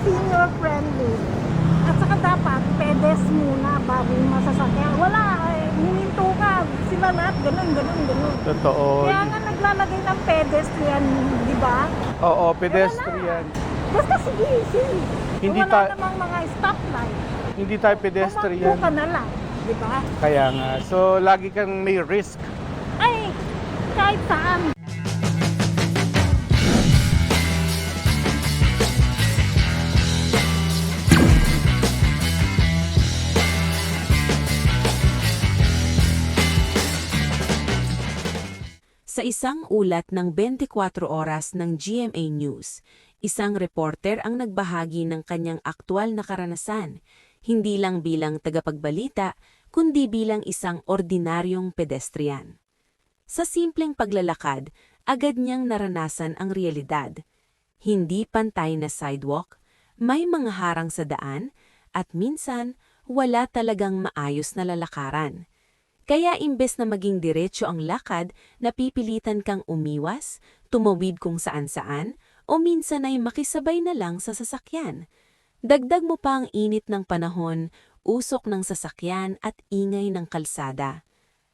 senior friendly. At saka dapat pedes muna bago yung masasakyan. Wala, hininto ka. Sila lahat, ganun. Totoo. Kaya nga naglalagay ng pedestrian, di ba? Oo, pedestrian. Basta sige. Hindi Kung wala namang mga stoplight, Hindi tayo pedestrian. tumakbo ka na lang, di ba? Kaya nga. So, lagi kang may risk. Ay, kahit saan. Sa isang ulat ng 24 oras ng GMA News, isang reporter ang nagbahagi ng kanyang aktwal na karanasan, hindi lang bilang tagapagbalita, kundi bilang isang ordinaryong pedestrian. Sa simpleng paglalakad, agad niyang naranasan ang realidad. Hindi pantay na sidewalk, may mga harang sa daan, at minsan, wala talagang maayos na lalakaran. Kaya imbes na maging diretso ang lakad, napipilitan kang umiwas, tumawid kung saan-saan, o minsan ay makisabay na lang sa sasakyan. Dagdag mo pa ang init ng panahon, usok ng sasakyan at ingay ng kalsada.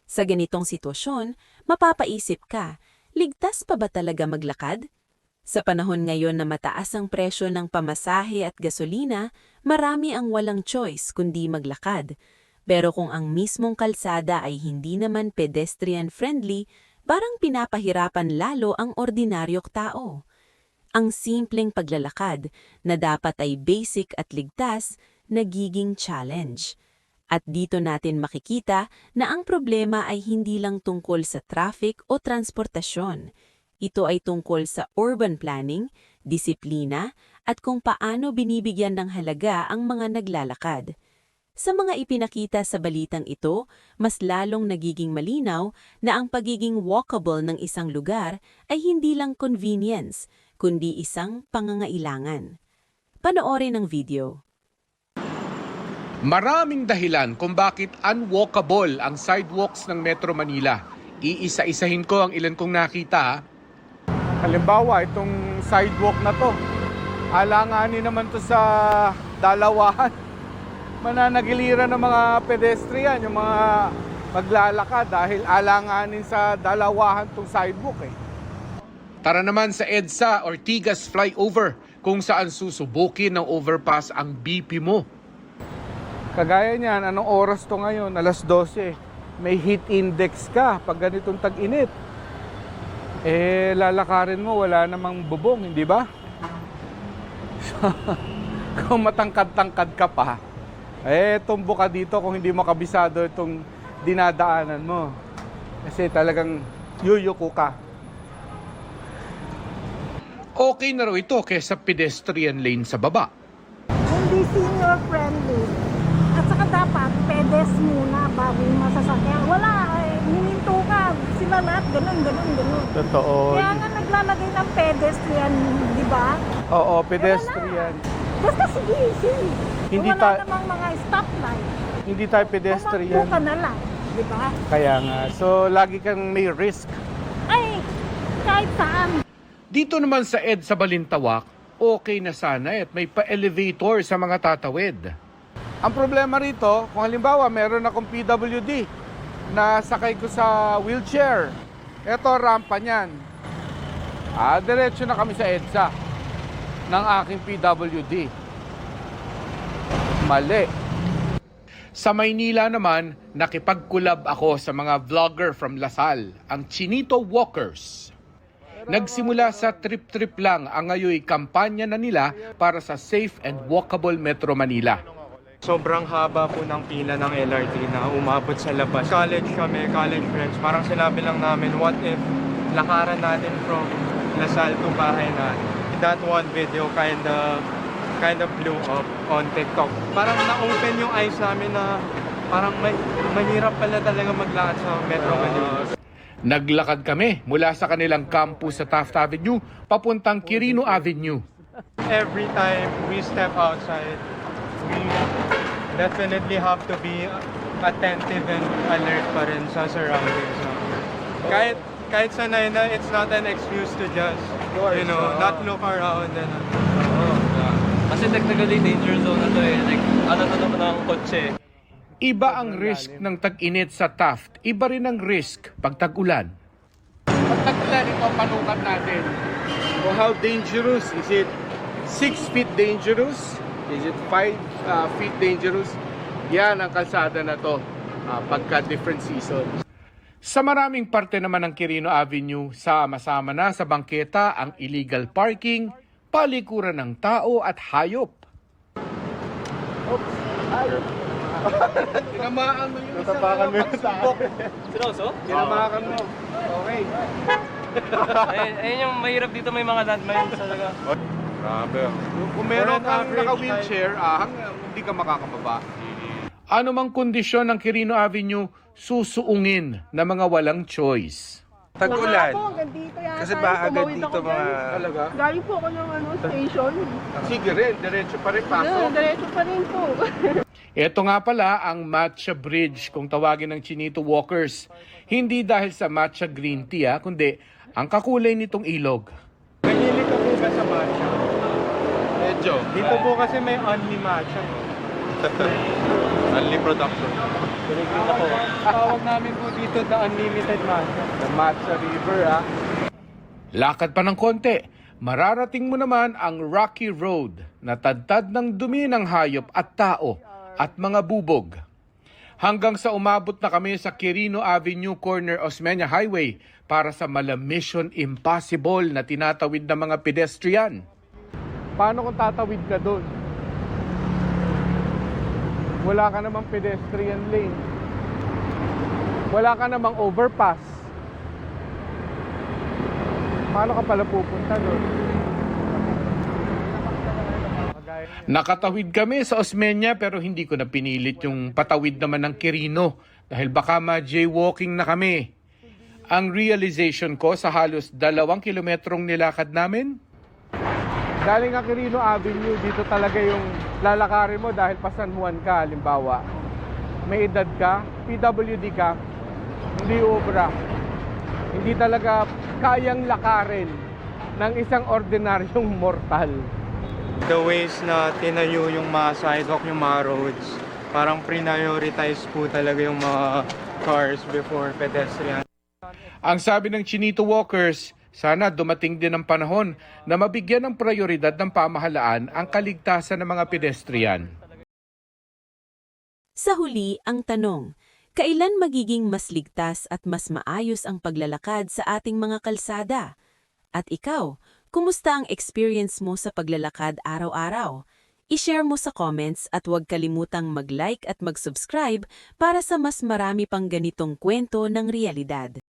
Sa ganitong sitwasyon, mapapaisip ka, ligtas pa ba talaga maglakad? Sa panahon ngayon na mataas ang presyo ng pamasahe at gasolina, marami ang walang choice kundi maglakad. Pero kung ang mismong kalsada ay hindi naman pedestrian-friendly, parang pinapahirapan lalo ang ordinaryong tao. Ang simpleng paglalakad na dapat ay basic at ligtas, nagiging challenge. At dito natin makikita na ang problema ay hindi lang tungkol sa traffic o transportasyon. Ito ay tungkol sa urban planning, disiplina, at kung paano binibigyan ng halaga ang mga naglalakad. Sa mga ipinakita sa balitang ito, mas lalong nagiging malinaw na ang pagiging walkable ng isang lugar ay hindi lang convenience, kundi isang pangangailangan. Panoorin ang video. Maraming dahilan kung bakit unwalkable ang sidewalks ng Metro Manila. Iisa-isahin ko ang ilan kong nakita. Halimbawa, itong sidewalk na to, alanganin naman to sa dalawahan. Mananagiliran ng mga pedestrian, yung mga maglalakad dahil alanganin sa dalawahan tong sidewalk eh. Tara naman sa EDSA Ortigas Flyover kung saan susubukin ng overpass ang BP mo. Kagaya niyan, anong oras to ngayon? Alas 12. May heat index ka pag ganitong tag-init. Eh, lalakarin mo, wala namang bubong, hindi ba? Kung matangkad-tangkad ka pa, tumbo ka dito kung hindi mo kabisado itong dinadaanan mo. Kasi talagang yuyuko ka. Okay na raw ito kaysa pedestrian lane sa baba. Hindi senior friendly. At saka dapat pedes muna bago yung masasakyan. Wala, hininto ka. Sila lahat, ganun. Totoo. Kaya nga naglalagay ng pedestrian, di ba? Oo, pedestrian. Basta sige. Hindi Kung wala ta- namang mga stoplight, Hindi tayo tumakbo pedestrian. ka na lang, di ba? Kaya nga. So, lagi kang may risk. Ay, kahit saan. Dito naman sa EDSA Balintawak, okay na sana at may pa-elevator sa mga tatawid. Ang problema rito, kung halimbawa meron akong PWD na sakay ko sa wheelchair, eto rampa niyan. Diretso na kami sa EDSA ng aking PWD. Mali. Sa Maynila naman, nakipagkulab ako sa mga vlogger from Lasal, ang Chinito Walkers. Nagsimula sa trip-trip lang ang ngayoy kampanya na nila para sa safe and walkable Metro Manila. Sobrang haba po ng pila ng LRT na umabot sa labas. College kami, college friends, parang sinabi lang namin, what if lakaran natin from Lasal to bahay natin. That one video kind of blew up on TikTok. Parang na-open yung eyes namin na parang mahirap pala talaga maglakad sa Metro Manila. Naglakad kami mula sa kanilang campus sa Taft Avenue papuntang Quirino Avenue. Every time we step outside, we definitely have to be attentive and alert pa rin sa surroundings. Kahit sanay na, it's not an excuse to just, not look around. Kasi technically danger zone na to eh. Like, ano na naman ang kotse. Iba ang risk ng tag-init sa Taft, iba rin ang risk pag tag-ulan. Pag tag-ulan, ito ang panukat natin. So how dangerous? Is it 6 feet dangerous? Is it 5 feet dangerous? Yan ang kalsada na to pagka different season. Sa maraming parte naman ng Quirino Avenue, sama-sama na sa bangketa ang illegal parking, palikuran ng tao at hayop. Tinamaan mo yung isang Natapakan mo yung pagsubok. Seryoso? Tinamaan mo. Okay. Ayun yung mahirap dito, may mga landmines talaga. Grabe. Kung meron For an kang average naka-wheelchair, hanggang hindi ka makakababa. Ano mang kondisyon ng Quirino Avenue, susuungin na mga walang choice. Tag-ulan. Ako, hanggang dito yata. Kasi ba agad Tumawid dito ako mga... dyan. Talaga? Galing po ako ng station. Sige rin, diretso pa rin pasok. Yeah, diretso pa rin po. Ito nga pala ang Matcha Bridge kung tawagin ng Chinito Walkers. Hindi dahil sa matcha green tea kundi ang kakulay nitong ilog. Mahilig ka po ba sa matcha? Medyo. Dito po kasi may only matcha. Only production. Tawag namin po dito the unlimited matcha. The Matcha River, Lakad pa ng konti, mararating mo naman ang Rocky Road na tadtad ng dumi ng hayop at tao at mga bubog. Hanggang sa umabot na kami sa Quirino Avenue corner Osmeña Highway para sa Mission Impossible na tinatawid ng mga pedestrian. Paano kung tatawid ka doon? Wala ka namang pedestrian lane. Wala ka namang overpass. Paano ka pala pupunta doon? Nakatawid kami sa Osmeña pero hindi ko na pinilit yung patawid naman ng Quirino dahil baka ma-jaywalking na kami. Ang realization ko sa halos 2 kilometrong nilakad namin, Galing ka Quirino Avenue, dito talaga yung lalakarin mo dahil pa San Juan ka, halimbawa. May edad ka, PWD ka, hindi obra. Hindi talaga kayang lakarin ng isang ordinaryong mortal. The ways na tinayo yung mga sidewalk, yung mga roads, parang prioritize po talaga yung mga cars before pedestrian. ang sabi ng Chinito Walkers, sana dumating din ang panahon na mabigyan ng prioridad ng pamahalaan ang kaligtasan ng mga pedestrian. Sa huli, ang tanong, kailan magiging mas ligtas at mas maayos ang paglalakad sa ating mga kalsada? At ikaw, kumusta ang experience mo sa paglalakad araw-araw? I-share mo sa comments at huwag kalimutang mag-like at mag-subscribe para sa mas marami pang ganitong kwento ng realidad.